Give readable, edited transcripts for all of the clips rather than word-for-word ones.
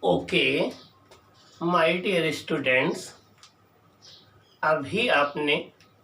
Okay my dear students, अभी आपने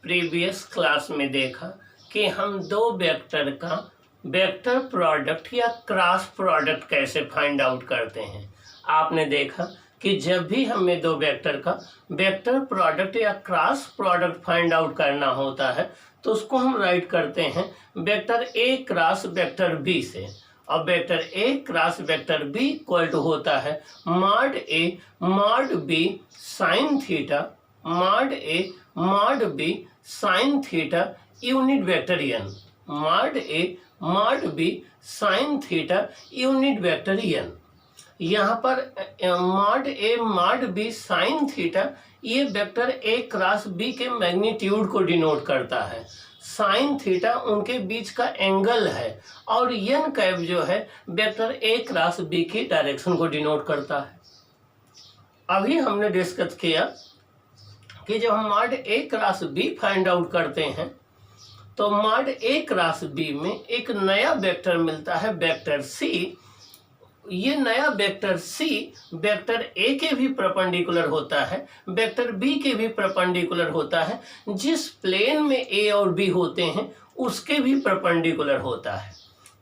previous class में देखा कि हम दो वेक्टर का वेक्टर प्रोडक्ट या क्रॉस प्रोडक्ट कैसे फाइंड आउट करते हैं। आपने देखा कि जब भी हमें दो वेक्टर का वेक्टर प्रोडक्ट या क्रॉस प्रोडक्ट फाइंड आउट करना होता है तो उसको हम राइट करते हैं vector A cross vector B से, और vector A cross vector B equal to होता है mod A mod B sine theta, mod A mod B sine theta unit vector N, mod A mod B sine theta unit vector N. यहाँ पर mod A mod B sine theta ये vector A cross B के magnitude को denote करता है, sine theta उनके बीच का angle है, और एन कैप जो है वेक्टर ए क्रॉस बी की डायरेक्शन को डिनोट करता है। अभी हमने डिस्कस किया कि जब हम mod A cross B find out करते हैं तो मॉड ए क्रॉस बी में एक नया वेक्टर मिलता है वेक्टर सी। ये नया वेक्टर सी वेक्टर ए के भी परपेंडिकुलर होता है, वेक्टर बी के भी परपेंडिकुलर होता है, जिस प्लेन में ए और बी होते हैं उसके भी परपेंडिकुलर होता है।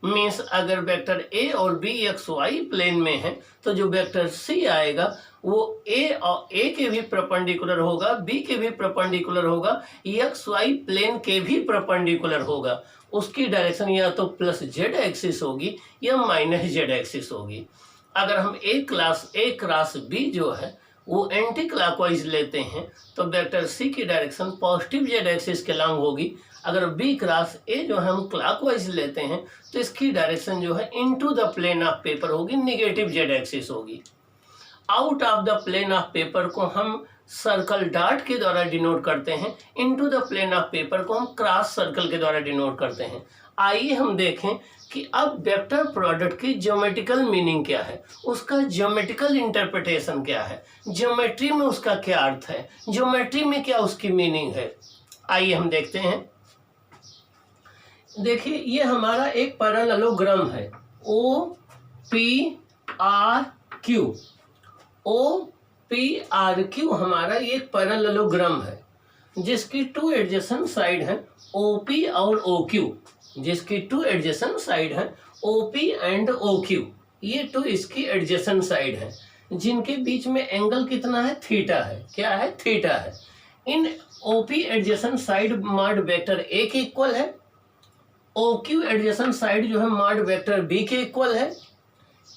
मीन्स अगर वेक्टर ए और बी एक्स वाई प्लेन में है तो जो वेक्टर सी आएगा वो ए और ए के भी परपेंडिकुलर होगा, बी के भी परपेंडिकुलर होगा, एक्स वाई प्लेन के भी परपेंडिकुलर होगा। उसकी डायरेक्शन या तो प्लस जेड एक्सिस होगी या माइनस जेड एक्सिस होगी। अगर हम ए क्रॉस बी जो है वो एंटी क्लॉकवाइज लेते हैं तो वेक्टर सी की डायरेक्शन पॉजिटिव जेड एक्सिस के लॉन्ग होगी। अगर बी क्रॉस ए जो है हम क्लॉकवाइज लेते हैं तो इसकी डायरेक्शन जो है into the plane of paper होगी, निगेटिव जेड एक्सिस होगी। Out of the plane of paper को हम सर्कल डॉट के द्वारा डिनोट करते हैं, into the plane of paper को हम क्रॉस सर्कल के द्वारा डिनोट करते हैं। आइए हम देखें कि अब वेक्टर प्रोडक्ट की ज्योमेट्रिकल मीनिंग क्या है, उसका ज्योमेट्रिकल इंटरप्रिटेशन क्या है, ज्योमेट्री में उसका क्या अर्थ है, ज्योमेट्री में क्या उसकी मीनिंग है। आइए हम देखते हैं। देखिए ये हमारा एक पैरेललोग्राम है O P R Q, O P R Q हमारा ये एक पैरेललोग्राम है जिसकी टू एडजेसेंट साइड है ओ पी और ओ क्यू, जिसकी टू एडजेसेंट साइड है O P and O Q. ये टू इसकी एडजेसेंट साइड है जिनके बीच में एंगल कितना है, थीटा है। क्या है, थीटा है। इन O P adjacent side mod vector A के इक्वल है, ओ क्यू एडजेसेंट साइड जो है मॉड वेक्टर बी के इक्वल है।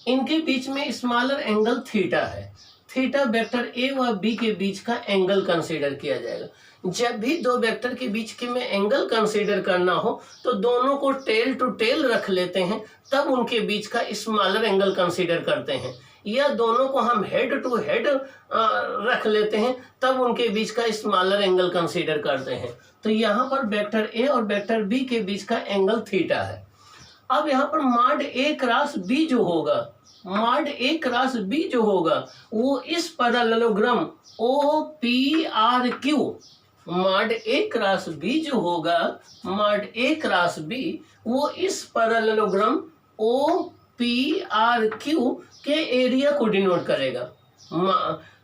इनके बीच में स्मॉलर एंगल थीटा है, थीटा वेक्टर ए व बी के बीच का एंगल कंसीडर किया जाएगा। जब भी दो वेक्टर के बीच के में एंगल कंसीडर करना हो तो दोनों को टेल टू टेल रख लेते हैं, तब उनके बीच का स्मॉलर एंगल कंसीडर करते हैं, या दोनों को हम हेड टू हेड रख लेते हैं तब उनके बीच का स्मॉलर एंगल कंसीडर करते हैं। तो यहाँ पर वेक्टर ए और वेक्टर बी के बीच का एंगल थीटा है। अब यहाँ पर मॉड ए क्रॉस बी जो होगा, मॉड ए क्रॉस बी जो होगा वो इस parallelogram O P R Q, mod A cross B जो होगा, मॉड ए क्रॉस बी वो इस parallelogram O P R Q के एरिया को डिनोट करेगा।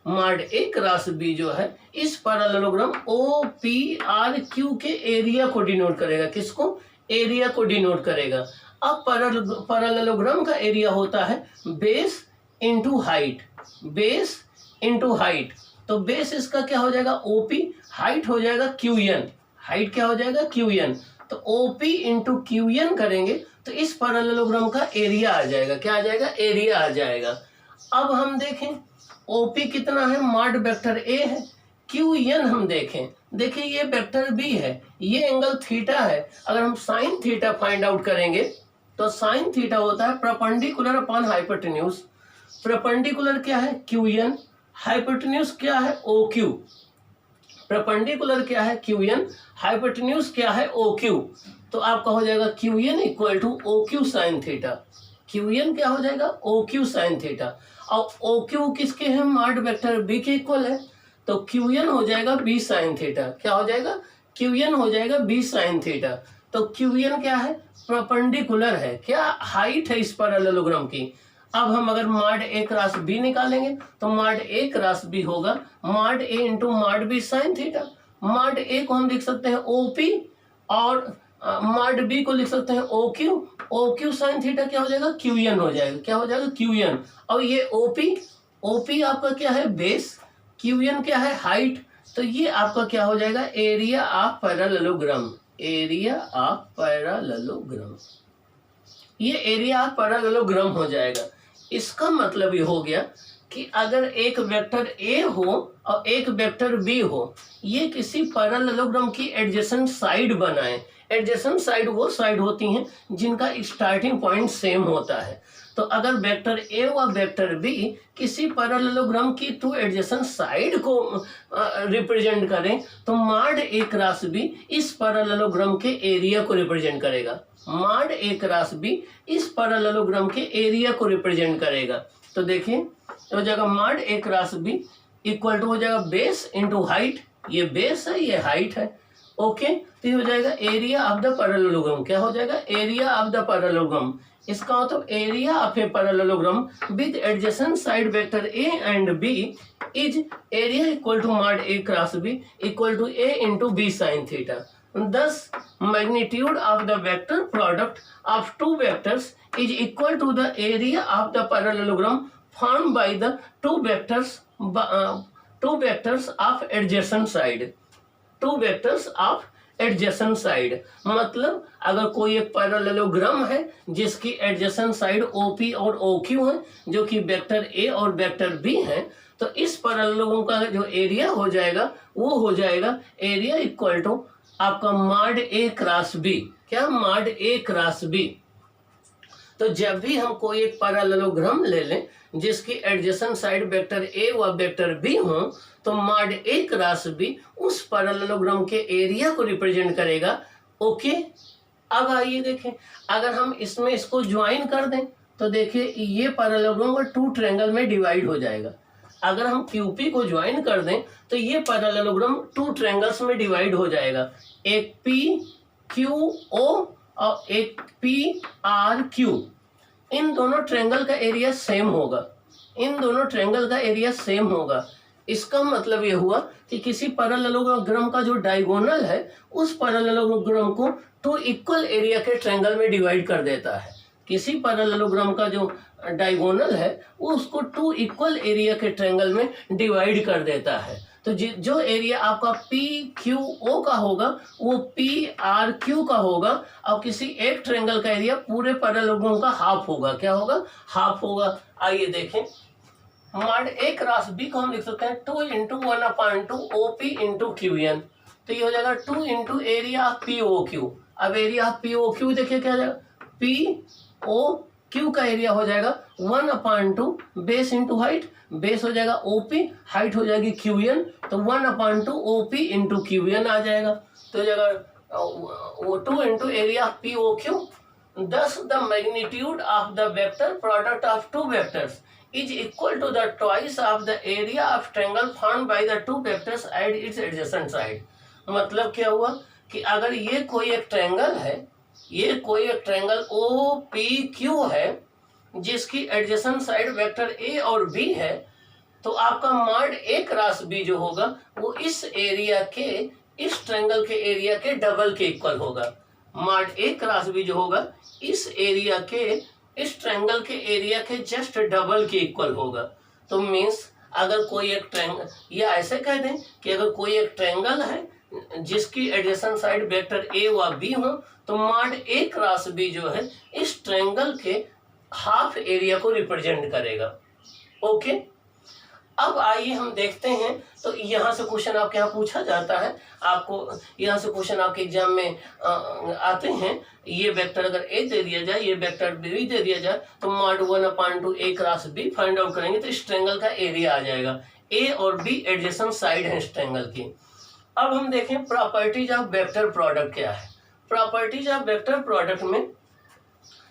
मॉड ए क्रॉस बी जो है इस parallelogram O P R Q के एरिया को डिनोट करेगा। किसको, एरिया को डिनोट करेगा। अब पैरेललोग्राम का एरिया होता है base into height, base into height. तो बेस इसका क्या हो जाएगा, ओपी, हाइट हो जाएगा क्यू एन, हाइट क्या हो जाएगा, क्यू एन। तो ओपी इंटू क्यू एन करेंगे तो इस पैरेललोग्राम का एरिया आ जाएगा। क्या आ जाएगा, एरिया आ जाएगा। अब हम देखें ओपी कितना है, मॉड वेक्टर ए है, क्यू एन हम देखें, देखिए ये वेक्टर बी है, ये एंगल थीटा है। अगर हम साइन थीटा फाइंड आउट करेंगे तो साइन थीटा होता है परपेंडिकुलर अपॉन हाइपोटेन्यूज। परपेंडिकुलर क्या है, क्यू एन, हाइपोटेन्यूज क्या है, ओ क्यू। परपेंडिकुलर क्या है, क्यू एन, हाइपोटेन्यूज क्या है, ओ क्यू। तो आपका हो जाएगा Q N equal to O Q sine theta. Q N क्या हो जाएगा, ओ क्यू साइन थीटा। और ओ क्यू किसके हैं, मॉड वेक्टर बी के इक्वल है, तो क्यू एन हो जाएगा बी साइन थीटा। क्या हो जाएगा, क्यू एन हो जाएगा बी साइन थीटा। तो क्यू एन क्या है, परपेंडिकुलर है, क्या हाइट है इस पैरेललोग्राम की। अब हम अगर मॉड ए क्रॉस बी निकालेंगे तो मॉड ए क्रॉस बी होगा mod A into mod B sine theta. Mod A को हम लिख सकते हैं ओपी और मॉड बी को लिख सकते हैं ओ क्यू साइन थीटा क्या हो जाएगा क्यू एन हो जाएगा, क्या हो जाएगा क्यू एन। और ये ओपी आपका क्या है बेस, क्यू एन क्या है हाइट, तो ये आपका क्या हो जाएगा area of parallelogram, area of parallelogram, ये एरिया ऑफ पैरेललोग्राम हो जाएगा। इसका मतलब ये हो गया कि अगर एक वेक्टर ए हो और एक वेक्टर बी हो, ये किसी पैरेललोग्राम की एडजेसेंट साइड बनाए। एडजेसेंट साइड वो साइड होती हैं जिनका स्टार्टिंग पॉइंट सेम होता है। तो अगर वेक्टर ए व वेक्टर बी किसी पैरेललोग्राम की टू एडजेसेंट साइड को रिप्रेजेंट करें तो मॉड ए क्रॉस बी इस पैरेललोग्राम के एरिया को रिप्रेजेंट करेगा। मॉड ए क्रॉस बी इस पैरेललोग्राम के एरिया को रिप्रेजेंट करेगा। तो देखिए हो जाएगा mod A cross B equal to हो जाएगा बेस इंटू हाइट, ये बेस है ये हाइट है, ओके। तो ये हो जाएगा एरिया ऑफ द पैरेललोग्राम, क्या हो जाएगा एरिया ऑफ द पैरेललोग्राम। इसका मतलब area of a parallelogram with adjacent side vector A and B is area equal to mod A cross B equal to A into B sine theta. Thus, magnitude of the vector product of two vectors is equal to the area of the parallelogram formed by the two vectors of adjacent side. Two vectors of adjacent side. मतलब अगर कोई एक parallelogram है जिसकी adjacent side OP और OQ है जो कि वेक्टर A और वेक्टर B है, तो इस पैरेललोग्राम का जो एरिया हो जाएगा वो हो जाएगा एरिया इक्वल टू आपका मॉड ए क्रॉस बी, क्या मॉड ए क्रॉस बी। तो जब भी हम कोई एक पैरेललोग्राम ले लें जिसकी एडजेसेंट साइड वेक्टर ए व वेक्टर बी हो तो मॉड ए क्रॉस बी उस पैरेललोग्राम के एरिया को रिप्रेजेंट करेगा, ओके। अब आइए देखें अगर हम इसमें इसको ज्वाइन कर दें तो देखिए ये पैरेललोग्राम टू ट्रायंगल में डिवाइड हो जाएगा। अगर हम QP को ज्वाइन कर दें तो ये पैरेललोग्राम टू ट्रायंगल्स में डिवाइड हो जाएगा, एक PQO और एक PRQ। इन दोनों ट्रायंगल का एरिया सेम होगा, इन दोनों ट्रायंगल का एरिया सेम होगा। इसका मतलब ये हुआ कि किसी पैरेललोग्राम का जो डायगोनल है उस पैरेललोग्राम को टू इक्वल एरिया के ट्रायंगल में डिवाइड कर देता है। किसी पैरेललोग्राम का जो डायगोनल है वो उसको टू इक्वल एरिया के ट्रायंगल में डिवाइड कर देता है। तो जो एरिया आपका PQO का होगा वो PRQ का होगा और किसी एक ट्रायंगल का एरिया पूरे पैरेललोग्राम का हाफ होगा, क्या होगा हाफ होगा। आइए देखें मॉड ए क्रॉस बी को हम लिख सकते हैं 2 इंटू 1/2 OP इंटू QN। तो ये हो जाएगा 2 इंटू एरिया ऑफ POQ। अब एरिया ऑफ POQ देखिए क्या हो जाएगा POQ का एरिया हो जाएगा 1/2 बेस इंटू हाइट, बेस हो जाएगा OP, हाइट हो जाएगी QN, तो 1/2 OP इंटू QN आ जाएगा। तो हो जाएगा 2 into area of POQ। Thus the magnitude of the vector product of two vectors is equal to the twice of the area of triangle formed by the two vectors at its adjacent side। मतलब क्या हुआ कि अगर ये कोई एक triangle है, ये कोई एक ट्रायंगल OPQ है जिसकी एडजेसेंट साइड वेक्टर A और B है, तो आपका मॉड A क्रॉस B जो होगा वो इस एरिया के इस ट्रायंगल के एरिया के डबल के इक्वल होगा। मॉड A क्रॉस B जो होगा इस एरिया के इस ट्रायंगल के एरिया के जस्ट डबल के इक्वल होगा। तो मीन्स अगर कोई एक ट्रायंगल, या ऐसे कह दें कि अगर कोई एक ट्रायंगल है जिसकी एडजेसेंट साइड वेक्टर A व B हो तो मॉड A क्रॉस B जो है इस ट्रायंगल के हाफ एरिया को रिप्रेजेंट करेगा, ओके। अब आइए हम देखते हैं। तो यहाँ से क्वेश्चन आपके यहाँ पूछा जाता है, आपको यहाँ से क्वेश्चन आपके एग्जाम में आते हैं। ये वेक्टर अगर A दे दिया जाए, ये वेक्टर B दे दिया जाए तो mod 1/2 A cross B find out करेंगे तो इस ट्रायंगल का एरिया आ जाएगा। A और B एडजेसेंट साइड है इस ट्रायंगल की। अब हम देखें प्रॉपर्टीज ऑफ वेक्टर प्रोडक्ट क्या है। प्रॉपर्टीज ऑफ वेक्टर प्रोडक्ट में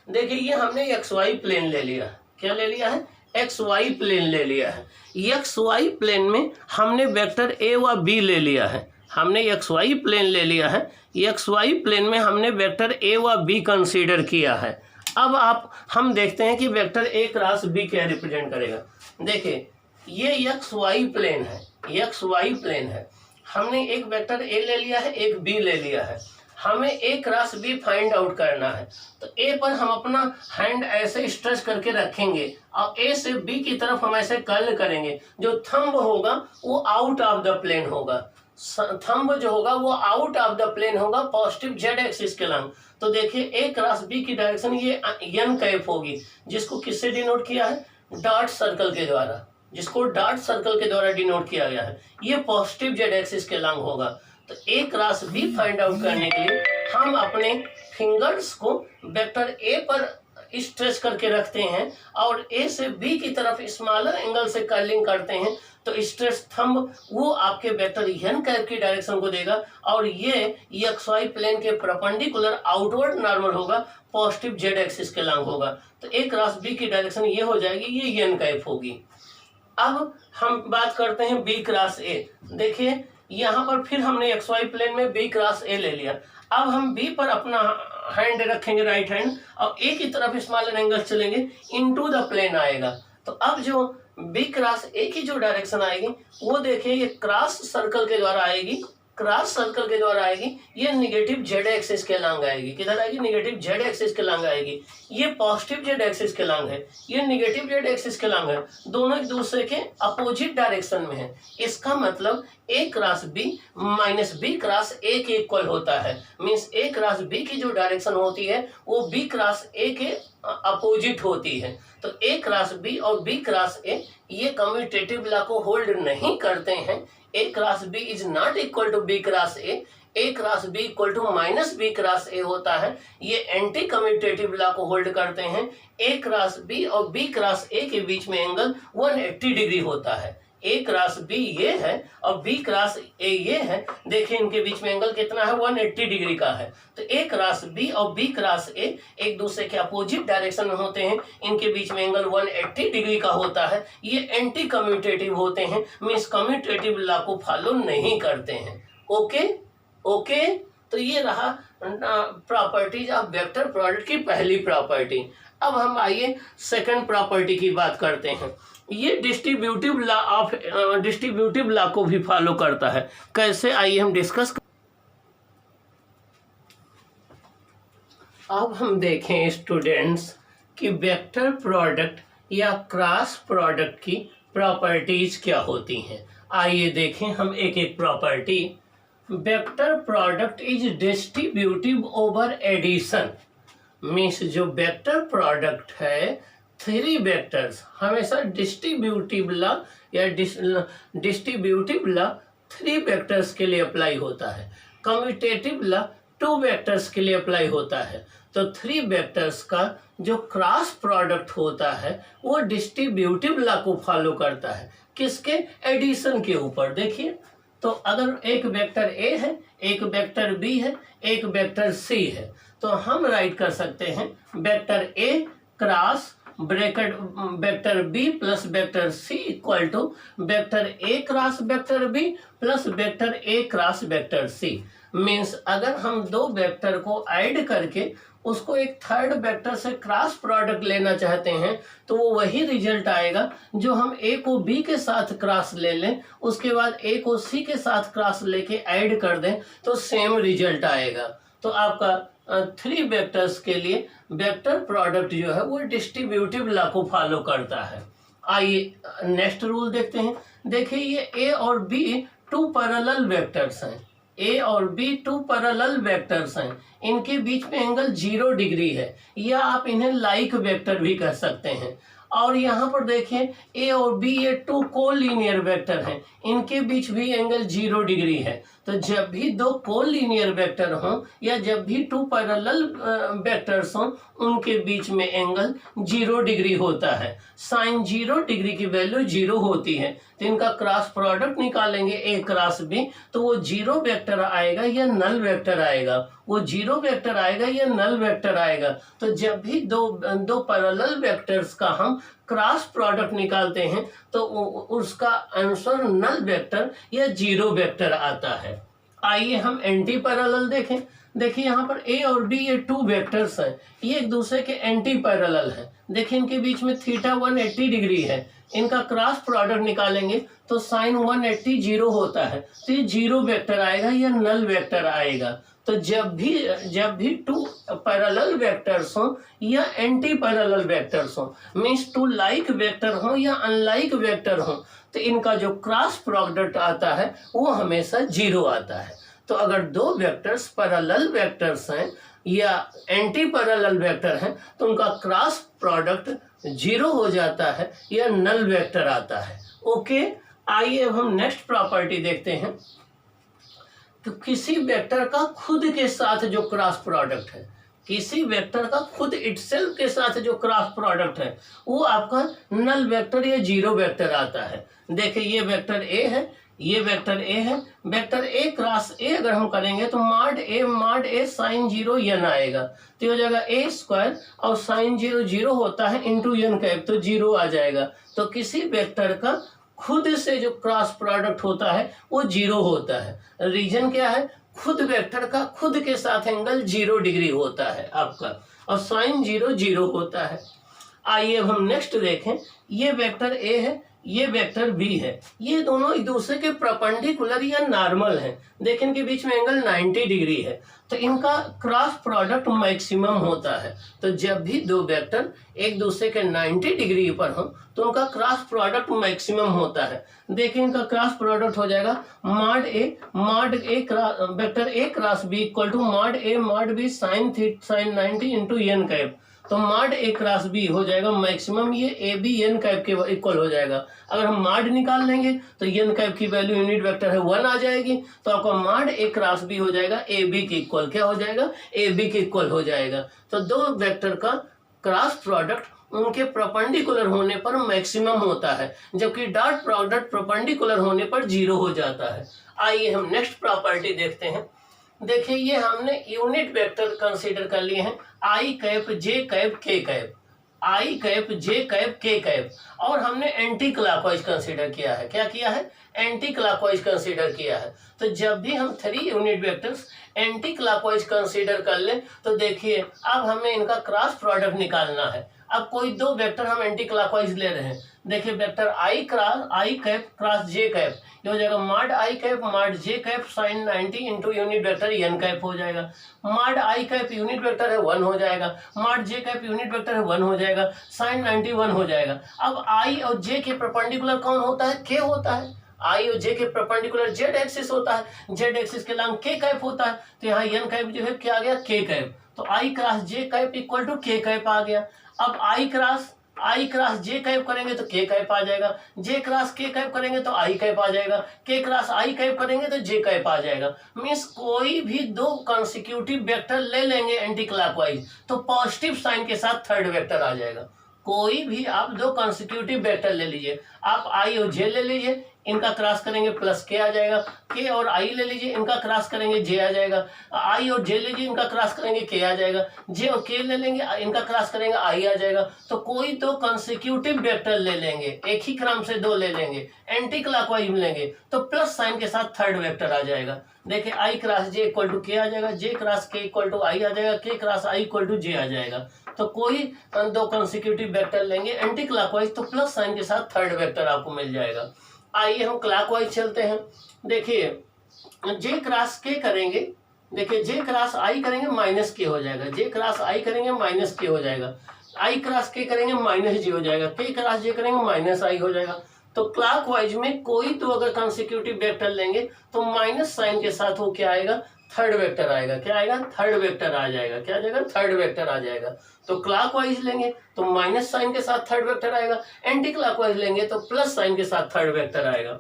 देखिए ये हमने XY प्लेन ले लिया, क्या ले लिया है XY प्लेन ले लिया है। XY प्लेन में हमने वेक्टर A व B ले लिया है, हमने XY प्लेन ले लिया है। XY प्लेन में हमने वेक्टर A व B कंसीडर किया है। अब हम देखते हैं कि वेक्टर ए क्रॉस बी क्या रिप्रेजेंट करेगा। देखिए ये एक्स वाई प्लेन है, एक्स वाई प्लेन है। हमने एक वेक्टर ए ले लिया है, एक बी ले लिया है। हमें ए क्रॉस बी फाइंड आउट करना है। तो ए पर हम अपना हैंड ऐसे स्ट्रेच करके रखेंगे और ए से बी की तरफ हम ऐसे कर्ल करेंगे। जो थंब होगा वो आउट ऑफ द प्लेन होगा, थंब जो होगा वो आउट ऑफ द प्लेन होगा, पॉजिटिव जेड एक्सिस के लंग। तो देखिए ए क्रॉस बी की डायरेक्शन ये एन कैप होगी, जिसको किससे डिनोट किया है, डॉट सर्कल के द्वारा, जिसको डॉट सर्कल के द्वारा डिनोट किया गया है। ये पॉजिटिव जेड एक्सिस के लंग होगा। तो A cross B find out करने के लिए हम अपने फिंगर्स को वेक्टर ए पर स्ट्रेच करके रखते हैं और ए से बी की तरफ स्मॉलर एंगल से कर्लिंग करते हैं। तो स्ट्रेच थंब वो आपके वेक्टर एन कैप की डायरेक्शन को देगा और ये एक्स वाई प्लेन के परपेंडिकुलर आउटवर्ड नॉर्मल होगा, पॉजिटिव जेड एक्सिस के लंग होगा। तो ए क्रॉस बी की डायरेक्शन ये हो जाएगी, ये एन कैप होगी। अब हम बात करते हैं बी क्रॉस ए। देखिए यहाँ पर फिर हमने एक्स वाई प्लेन में बी क्रॉस ए ले लिया। अब हम बी पर अपना हैंड रखेंगे, राइट हैंड, और ए की तरफ स्मॉलर एंगल चलेंगे, इनटू द प्लेन आएगा। तो अब जो बी क्रॉस ए की जो डायरेक्शन आएगी वो देखिए ये क्रॉस सर्कल के द्वारा आएगी, क्रॉस सर्कल के द्वारा आएगी। ये निगेटिव जेड एक्सिस के लंग आएगी। किधर आएगी, निगेटिव जेड एक्सिस के लंग आएगी। ये पॉजिटिव जेड एक्सिस के लंग है, ये निगेटिव जेड एक्सिस के लंग है। दोनों एक दूसरे के अपोजिट डायरेक्शन में है। इसका मतलब A cross B minus B cross A के इक्वल होता है। मीन्स ए क्रॉस बी की जो डायरेक्शन होती है वो बी क्रॉस ए के अपोजिट होती है। तो ए क्रॉस बी और बी क्रॉस ए ये कम्यूटेटिव लॉ को होल्ड नहीं करते हैं। A cross B is not equal to B cross A cross B equal to minus B cross A होता है। ये एंटी कम्यूटेटिव लॉ को होल्ड करते हैं। ए क्रॉस बी और बी क्रॉस ए के बीच में एंगल 180 डिग्री होता है। ए क्रॉस बी ये है और बी क्रॉस ए ये है। देखिए इनके बीच में एंगल कितना है, 180 डिग्री का है। तो ए क्रॉस बी और बी क्रॉस ए एक दूसरे के अपोजिट डायरेक्शन में होते हैं। इनके बीच में एंगल 180 डिग्री का होता है। ये एंटी कम्यूटेटिव होते हैं, मीन्स कम्यूटेटिव लॉ को फॉलो नहीं करते हैं। ओके ओके, तो ये रहा प्रॉपर्टीज ऑफ वेक्टर प्रोडक्ट की पहली प्रॉपर्टी। अब हम आइए सेकंड प्रॉपर्टी की बात करते हैं। ये डिस्ट्रीब्यूटिव लॉ को भी फॉलो करता है। कैसे, आइए हम डिस्कस। अब हम देखें स्टूडेंट्स कि वेक्टर प्रोडक्ट या क्रॉस प्रोडक्ट की प्रॉपर्टीज क्या होती हैं। आइए देखें हम एक एक property. Vector product is distributive over addition. Means जो वेक्टर प्रोडक्ट है, थ्री वेक्टर्स हमेशा डिस्ट्रीब्यूटिव लॉ या डिस्ट्रीब्यूटिव लॉ थ्री वेक्टर्स के लिए अप्लाई होता है। कम्यूटेटिव लॉ टू वेक्टर्स के लिए अप्लाई होता है। तो थ्री वेक्टर्स का जो क्रॉस प्रोडक्ट होता है वो डिस्ट्रीब्यूटिव लॉ को फॉलो करता है। किसके, एडिशन के ऊपर। देखिए तो अगर एक वेक्टर ए है, एक वेक्टर बी है, एक वेक्टर सी है, तो हम राइट कर सकते हैं vector A cross bracket vector B plus vector C equal to vector A cross vector B plus vector A cross vector C. Means अगर हम दो वेक्टर को ऐड करके उसको एक थर्ड वेक्टर से क्रॉस प्रोडक्ट लेना चाहते हैं तो वो वही रिजल्ट आएगा जो हम ए को बी के साथ क्रॉस ले लें, उसके बाद ए को सी के साथ क्रॉस लेके ऐड कर दें तो सेम रिजल्ट आएगा। तो आपका थ्री वेक्टर्स के लिए वेक्टर प्रोडक्ट जो है वो डिस्ट्रीब्यूटिव लॉ को फॉलो करता है। आइए नेक्स्ट रूल देखते हैं। देखिए ये ए और बी टू पैरेलल वेक्टर्स हैं, ए और बी टू पैरेलल वेक्टर्स हैं। इनके बीच में एंगल 0 डिग्री है, या आप इन्हें लाइक वेक्टर भी कह सकते हैं। और यहाँ पर देखें ए और बी ये टू कोलिनियर वेक्टर हैं, इनके बीच भी एंगल 0 डिग्री है। तो जब भी दो कोलिनियर वेक्टर हों या जब भी टू पैरेलल वेक्टर्स हों उनके बीच में एंगल 0 डिग्री होता है। साइन 0 डिग्री की वैल्यू 0 होती है। तो इनका क्रॉस प्रोडक्ट निकालेंगे ए क्रॉस बी, तो वो 0 वेक्टर आएगा या नल वेक्टर आएगा, वो 0 वेक्टर आएगा या नल वेक्टर आएगा। तो जब भी दो पैरेलल वेक्टर्स का हम क्रॉस प्रोडक्ट निकालते हैं तो उसका आंसर नल वेक्टर या 0 वेक्टर आता है। आइए हम एंटी पैरेलल देखें। देखिए यहाँ पर ए और बी ये टू वेक्टर्स हैं, ये एक दूसरे के एंटी पैरेलल हैं। देखिए इनके बीच में थीटा 180 डिग्री है, इनका क्रॉस प्रोडक्ट निकालेंगे तो साइन 180 जीरो होता है, तो ये जीरो वेक्टर आएगा या नल वेक्टर आएगा। तो जब भी टू पैरेलल वेक्टर्स हो या एंटी पैरेलल वेक्टर्स हो, मीन्स टू लाइक वेक्टर हो या अनलाइक वेक्टर हो, तो इनका जो क्रॉस प्रोडक्ट आता है वो हमेशा जीरो आता है। तो अगर दो वेक्टर्स पैरेलल वेक्टर्स हैं या एंटी पैरेलल वेक्टर हैं तो उनका क्रॉस प्रोडक्ट जीरो हो जाता है या नल वेक्टर आता है। ओके, आइए अब हम नेक्स्ट प्रॉपर्टी देखते हैं। तो किसी वेक्टर का खुद के साथ जो क्रॉस प्रोडक्ट है, किसी वेक्टर का खुद इटसेल्फ के साथ जो क्रॉस प्रोडक्ट है वो आपका नल वेक्टर या जीरो वेक्टर आता है। देखिए ये वेक्टर ए है, ये वेक्टर ए है, वेक्टर ए क्रॉस ए अगर हम करेंगे तो माड ए साइन जीरो एन आएगा, तो हो जाएगा ए स्क्वायर और साइन जीरो जीरो होता है इंटू एन कैप, तो जीरो आ जाएगा। तो किसी वेक्टर का खुद से जो क्रॉस प्रोडक्ट होता है वो जीरो होता है। रीजन क्या है? खुद वेक्टर का खुद के साथ एंगल 0 डिग्री होता है आपका, और साइन जीरो जीरो होता है। आइए अब हम नेक्स्ट देखें। ये वेक्टर ए है, ये वेक्टर बी है, ये दोनों एक दूसरे के परपेंडिकुलर या नॉर्मल हैं। देखिए इनके बीच में एंगल 90 डिग्री है, तो इनका क्रॉस प्रोडक्ट मैक्सिमम होता है। तो जब भी दो वेक्टर एक दूसरे के 90 डिग्री पर हो तो उनका क्रॉस प्रोडक्ट मैक्सिमम होता है। देखिए इनका क्रॉस प्रोडक्ट हो जाएगा mod A vector A cross B equal to mod B sine 90 into N cap, तो माड ए क्रॉस बी हो जाएगा मैक्सिमम, ये ए बी एन कैप के इक्वल हो जाएगा। अगर हम माड निकाल लेंगे तो एन कैप की वैल्यू यूनिट वेक्टर है 1 आ जाएगी, तो आपका माड ए क्रॉस बी हो जाएगा ए बी के इक्वल। क्या हो जाएगा? ए बी के इक्वल हो जाएगा। तो दो वेक्टर का क्रॉस प्रोडक्ट उनके परपेंडिकुलर होने पर मैक्सिमम होता है, जबकि डॉट प्रोडक्ट परपेंडिकुलर होने पर 0 हो जाता है। आइए हम नेक्स्ट प्रॉपर्टी देखते हैं। देखिए ये हमने यूनिट वेक्टर कंसीडर कर लिए हैं, आई कैप जे कैप के कैप, आई कैप जे कैप के कैप, और हमने एंटी क्लॉकवाइज कंसीडर किया है। क्या किया है? एंटी क्लॉकवाइज कंसीडर किया है। तो जब भी हम 3 unit vectors anti clockwise consider कर लें तो देखिए अब हमें इनका क्रॉस प्रोडक्ट निकालना है। अब कोई दो वेक्टर हम एंटी क्लॉकवाइज ले रहे हैं। देखिए vector I cap cross J cap, ये हो जाएगा mod I cap mod J cap sine 90 into unit vector N cap हो जाएगा। Mod I cap unit vector है 1 हो जाएगा, माड जे कैप यूनिट वेक्टर है 1 हो जाएगा, साइन 90 1 हो जाएगा। अब आई और जे के परपेंडिकुलर कौन होता है? के होता है। आई और जे के परपेंडिकुलर जेड एक्सिस होता है, जेड एक्सिस के लंग के कैप होता है, तो यहाँ एन कैप जो है क्या आ गया? K cap. तो I cross J cap equal to K cap आ गया। अब आई क्रॉस जे कैप करेंगे तो के कैप आ जाएगा, जे क्रॉस के कैप करेंगे तो आई कैप आ जाएगा, के क्रॉस आई कैप करेंगे तो जे कैप आ जाएगा। मीन्स कोई भी दो कंसेक्यूटिव वेक्टर ले लेंगे एंटी क्लॉकवाइज तो पॉजिटिव साइन के साथ थर्ड वेक्टर आ जाएगा। कोई भी आप दो कंसेक्यूटिव वेक्टर ले लीजिए, आप आई और जे ले लीजिए, इनका क्रॉस करेंगे प्लस के आ जाएगा, के और आई ले लीजिए, इनका क्रॉस करेंगे जे आ जाएगा, आई और जे लीजिए, इनका क्रॉस करेंगे के आ जाएगा, जे और के ले लेंगे, इनका क्रॉस करेंगे आई आ जाएगा। तो कोई दो कंसेक्यूटिव वेक्टर ले लेंगे, एक ही क्रम से दो ले लेंगे, एंटी क्लॉकवाइज मिलेंगे तो प्लस साइन के साथ थर्ड वेक्टर आ जाएगा। देखिए आई क्रॉस जे इक्वल टू के आ जाएगा, जे क्रॉस के इक्वल टू आई आ जाएगा, के क्रॉस आई इक्वल टू जे आ जाएगा। तो कोई दो कंसेक्यूटिव वेक्टर लेंगे एंटी क्लॉकवाइज तो प्लस साइन के साथ थर्ड वेक्टर आपको मिल जाएगा। आइए हम क्लॉकवाइज चलते हैं। देखिए जे क्रॉस के करेंगे, देखिए जे क्रॉस आई करेंगे माइनस के हो जाएगा, जे क्रॉस आई करेंगे माइनस के हो जाएगा, आई क्रॉस के करेंगे माइनस जे हो जाएगा, के क्रॉस जे करेंगे माइनस आई हो जाएगा। तो क्लॉकवाइज में कोई तो अगर कंसेक्यूटिव वेक्टर लेंगे तो माइनस साइन के साथ वो क्या आएगा? थर्ड वेक्टर आएगा। क्या आएगा? थर्ड वेक्टर आ जाएगा। क्या आ जाएगा? थर्ड वेक्टर आ जाएगा। तो क्लॉकवाइज लेंगे तो माइनस साइन के साथ थर्ड वेक्टर आएगा, एंटी क्लॉकवाइज लेंगे तो प्लस साइन के साथ थर्ड वेक्टर आएगा।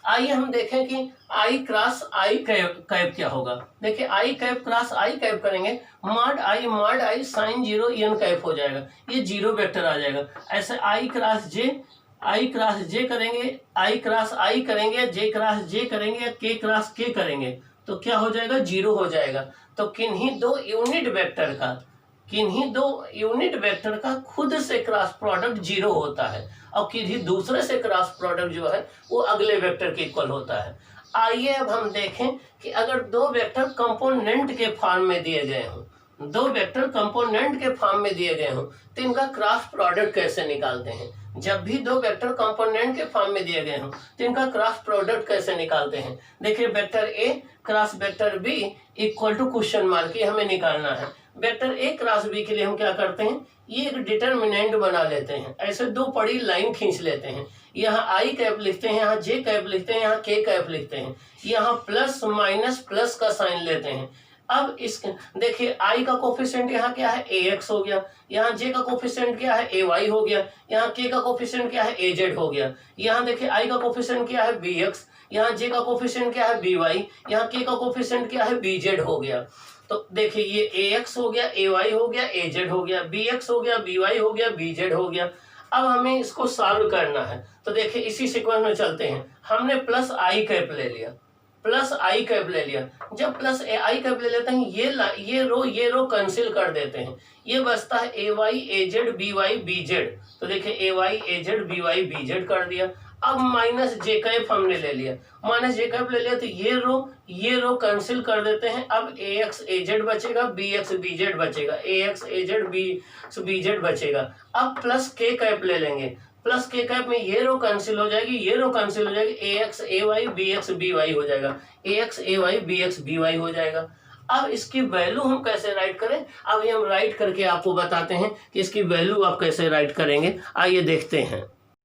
आइए हम देखें कि आई क्रॉस आई कैप क्या होगा। देखिए आई कैप क्रॉस आई कैप करेंगे, माड आई साइन जीरो एन कैप हो जाएगा, ये जीरो वेक्टर आ जाएगा। ऐसे आई क्रॉस जे करेंगे, आई क्रॉस आई करेंगे, जे क्रॉस जे करेंगे, के क्रॉस के करेंगे तो क्या हो जाएगा? जीरो हो जाएगा। तो किन्हीं दो यूनिट वेक्टर का खुद से क्रॉस प्रोडक्ट जीरो होता है और किसी दूसरे से क्रॉस प्रोडक्ट जो है वो अगले वेक्टर के इक्वल होता है। आइए अब हम देखें कि अगर दो वेक्टर कंपोनेंट के फॉर्म में दिए गए हों, दो वेक्टर कंपोनेंट के फॉर्म में दिए गए हों तो इनका क्रॉस प्रोडक्ट कैसे निकालते हैं। जब भी दो वेक्टर कंपोनेंट के फॉर्म में दिए गए हों तो इनका क्रॉस प्रोडक्ट कैसे निकालते हैं। देखिए vector A cross vector B equal to question mark, ये हमें निकालना है। वेक्टर ए क्रॉस बी के लिए हम क्या करते हैं, ये एक डिटरमिनेंट बना लेते हैं, ऐसे दो पड़ी लाइन खींच लेते हैं। यहाँ आई कैप लिखते हैं, यहाँ जे कैप लिखते हैं, यहाँ के कैप लिखते हैं, यहाँ प्लस माइनस प्लस का साइन लेते हैं। अब इस देखिए आई का कोफिशिएंट यहाँ क्या है, ए एक्स हो गया, यहाँ जे का कोफिशिएंट क्या है, ए वाई हो गया, यहाँ के का कोफिशिएंट क्या है, ए जेड हो गया। यहाँ देखिए आई का कोफिशिएंट क्या है, बी एक्स, यहाँ जे का कोफिशिएंट क्या है, बी वाई, यहाँ के का कोफिशिएंट क्या है, बी जेड हो गया। तो देखिए ये ए एक्स हो गया, ए वाई हो गया, ए जेड हो गया, बी एक्स हो गया, बी वाई हो गया, बी जेड हो गया। अब हमें इसको सॉल्व करना है, तो देखिए इसी सीक्वेंस में चलते हैं। हमने प्लस आई कैप ले लिया, प्लस आई कैप ले लिया। जब प्लस आई कैप ले लेते हैं ये रो कैंसिल कर देते हैं, ये बचता है A Y A Z B Y B Z. तो देखिए A Y A Z B Y B Z कर दिया। अब माइनस जे कैप हमने ले लिया, माइनस जे कैप ले लिया तो ये रो कैंसिल कर देते हैं। अब ए एक्स ए जेड बचेगा, बी एक्स बी जेड बचेगा, ए एक्स ए जेड बी जेड बचेगा। अब प्लस के कैप ले लेंगे, प्लस के कैप में ये रो कैंसिल हो जाएगी, ये रो कैंसिल हो जाएगी, A X A Y B X B Y हो जाएगा, A X A Y B X B Y हो जाएगा। अब इसकी वैल्यू हम कैसे राइट करें, अब ये हम राइट करके आपको बताते हैं कि इसकी वैल्यू आप कैसे राइट करेंगे। आइए देखते हैं।